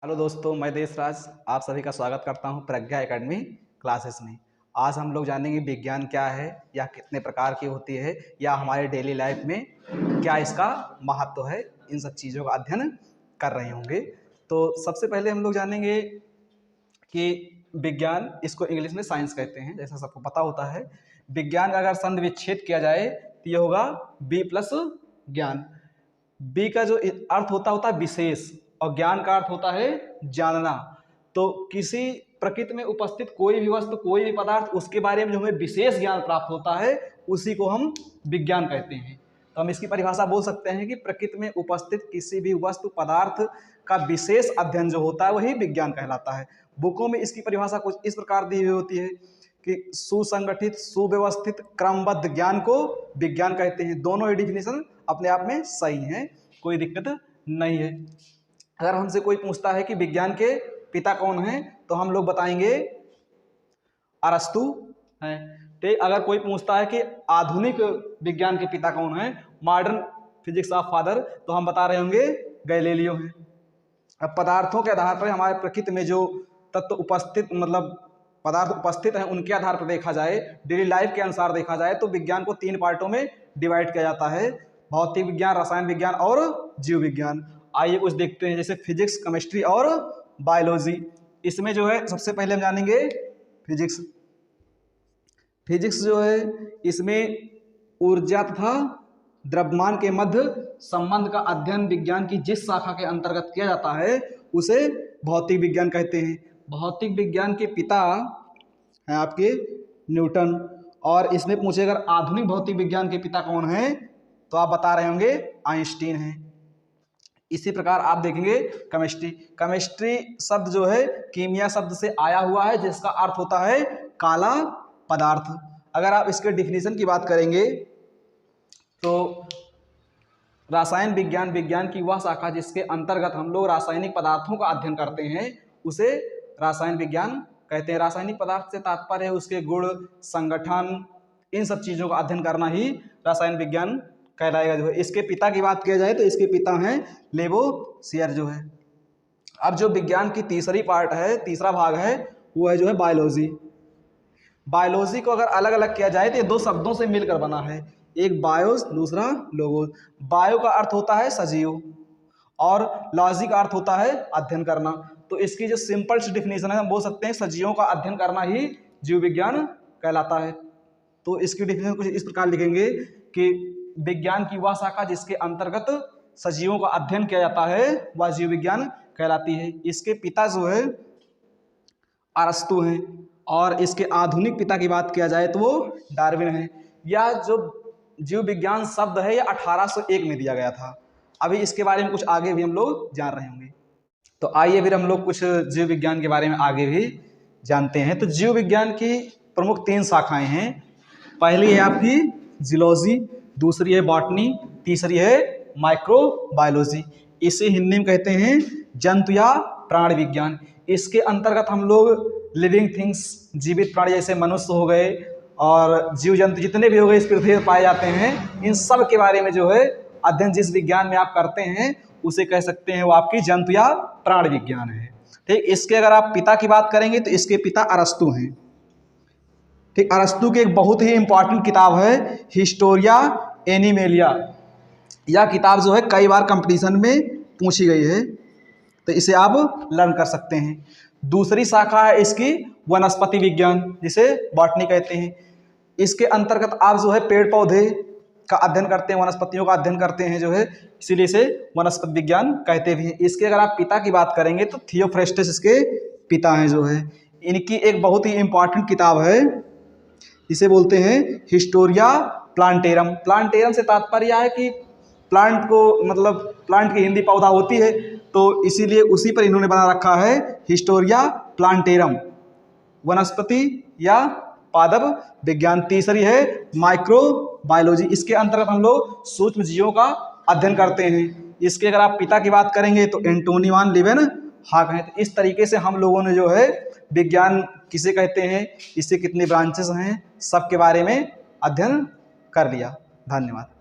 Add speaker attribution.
Speaker 1: Hello दोस्तों, मैं देशराज आप सभी का स्वागत करता हूं प्रज्ञा एकेडमी क्लासेस में। आज हम लोग जानेंगे विज्ञान क्या है या कितने प्रकार की होती है या हमारे डेली लाइफ में क्या इसका महत्व है, इन सब चीज़ों का अध्ययन कर रहे होंगे। तो सबसे पहले हम लोग जानेंगे कि विज्ञान, इसको इंग्लिश में साइंस कहते हैं, जैसा सबको पता होता है। विज्ञान का अगर संधि विच्छेद किया जाए तो ये होगा बी प्लस ज्ञान। बी का जो अर्थ होता है विशेष, और ज्ञान का अर्थ होता है जानना। तो किसी प्रकृति में उपस्थित कोई भी वस्तु, कोई भी पदार्थ, उसके बारे में जो हमें विशेष ज्ञान प्राप्त होता है उसी को हम विज्ञान कहते हैं। तो हम इसकी परिभाषा बोल सकते हैं कि प्रकृति में उपस्थित किसी भी वस्तु पदार्थ का विशेष अध्ययन जो होता है वही विज्ञान कहलाता है। बुकों में इसकी परिभाषा कुछ इस प्रकार दी हुई होती है कि सुसंगठित, सुव्यवस्थित, क्रमबद्ध ज्ञान को विज्ञान कहते हैं। दोनों ही डिफिनेशन अपने आप में सही हैं, कोई दिक्कत नहीं है। अगर हमसे कोई पूछता है कि विज्ञान के पिता कौन हैं, तो हम लोग बताएंगे अरस्तु हैं। ठीक, अगर कोई पूछता है कि आधुनिक विज्ञान के पिता कौन हैं, मॉडर्न फिजिक्स ऑफ फादर, तो हम बता रहे होंगे गैलीलियो हैं। अब पदार्थों के आधार पर हमारे प्रकृति में जो तत्व उपस्थित, मतलब पदार्थ उपस्थित हैं, उनके आधार पर देखा जाए, डेली लाइफ के अनुसार देखा जाए, तो विज्ञान को 3 पार्टों में डिवाइड किया जाता है: भौतिक विज्ञान, रसायन विज्ञान और जीव विज्ञान। आइए कुछ देखते हैं, जैसे फिजिक्स, केमिस्ट्री और बायोलॉजी। इसमें जो है सबसे पहले हम जानेंगे फिजिक्स। फिजिक्स जो है, इसमें ऊर्जा तथा द्रव्यमान के मध्य संबंध का अध्ययन विज्ञान की जिस शाखा के अंतर्गत किया जाता है उसे भौतिक विज्ञान कहते हैं। भौतिक विज्ञान के पिता हैं आपके न्यूटन, और इसमें पूछे अगर आधुनिक भौतिक विज्ञान के पिता कौन हैं, तो आप बता रहे होंगे आइंस्टीन हैं। इसी प्रकार आप देखेंगे केमिस्ट्री। केमिस्ट्री शब्द जो है कीमिया शब्द से आया हुआ है, जिसका अर्थ होता है काला पदार्थ। अगर आप इसके डिफिनीशन की बात करेंगे तो रासायन विज्ञान, विज्ञान की वह शाखा जिसके अंतर्गत हम लोग रासायनिक पदार्थों का अध्ययन करते हैं उसे रासायन विज्ञान कहते हैं। रासायनिक पदार्थ से तात्पर्य है उसके गुण, संगठन, इन सब चीज़ों का अध्ययन करना ही रासायन विज्ञान कहलाएगा। जो है इसके पिता की बात किया जाए तो इसके पिता हैं लेवोसियर जो है। अब जो विज्ञान की तीसरी पार्ट है, तीसरा भाग है, वो है जो है बायोलॉजी। बायोलॉजी को अगर अलग अलग किया जाए तो ये 2 शब्दों से मिलकर बना है, एक बायोस, दूसरा लोगोस। बायो का अर्थ होता है सजीव और लॉजी का अर्थ होता है अध्ययन करना। तो इसकी जो सिंपल डिफिनेशन है, हम बोल सकते हैं सजीवों का अध्ययन करना ही जीव विज्ञान कहलाता है। तो इसकी डिफिनेशन कुछ इस प्रकार लिखेंगे कि विज्ञान की वह शाखा जिसके अंतर्गत सजीवों का अध्ययन किया जाता है वह जीव विज्ञान कहलाती है। इसके पिता जो है अरस्तु हैं, और इसके आधुनिक पिता की बात किया जाए तो वो डार्विन है। यह जो जीव विज्ञान शब्द है यह 1801 में दिया गया था। अभी इसके बारे में कुछ आगे भी हम लोग जान रहे होंगे। तो आइए फिर हम लोग कुछ जीव विज्ञान के बारे में आगे भी जानते हैं। तो जीव विज्ञान की प्रमुख 3 शाखाएं हैं। पहली है आपकी जियोलॉजी, दूसरी है बॉटनी, तीसरी है माइक्रोबायोलॉजी। इसे हिंदी में कहते हैं जंतु या प्राणी विज्ञान। इसके अंतर्गत हम लोग लिविंग थिंग्स, जीवित प्राणी जैसे मनुष्य हो गए और जीव जंतु जितने भी हो गए इस पृथ्वी पर पाए जाते हैं, इन सब के बारे में जो है अध्ययन जिस विज्ञान में आप करते हैं उसे कह सकते हैं वो आपकी जंतु या प्राणी विज्ञान है। ठीक, इसके अगर आप पिता की बात करेंगे तो इसके पिता अरस्तु हैं। ठीक, अरस्तु की एक बहुत ही इंपॉर्टेंट किताब है हिस्टोरिया एनिमेलिया। यह किताब जो है कई बार कंपटीशन में पूछी गई है, तो इसे आप लर्न कर सकते हैं। दूसरी शाखा है इसकी वनस्पति विज्ञान, जिसे बॉटनी कहते हैं। इसके अंतर्गत आप जो है पेड़ पौधे का अध्ययन करते हैं, वनस्पतियों का अध्ययन करते हैं जो है, इसीलिए इसे वनस्पति विज्ञान कहते भी हैं। इसके अगर आप पिता की बात करेंगे तो थियोफ्रेस्टस इसके पिता हैं जो है। इनकी एक बहुत ही इंपॉर्टेंट किताब है, इसे बोलते हैं हिस्टोरिया प्लांटेरम। प्लांटेरम से तात्पर्य है कि प्लांट को, मतलब प्लांट की हिंदी पौधा होती है, तो इसीलिए उसी पर इन्होंने बना रखा है हिस्टोरिया प्लांटेरम, वनस्पति या पादप विज्ञान। तीसरी है माइक्रोबायोलॉजी। इसके अंतर्गत हम लोग सूक्ष्म जीवों का अध्ययन करते हैं। इसके अगर आप पिता की बात करेंगे तो एंटोनी वान लीवेनहॉक हैं। तो इस तरीके से हम लोगों ने जो है विज्ञान किसे कहते हैं, इससे कितने ब्रांचेस हैं, सब के बारे में अध्ययन कर लिया। धन्यवाद।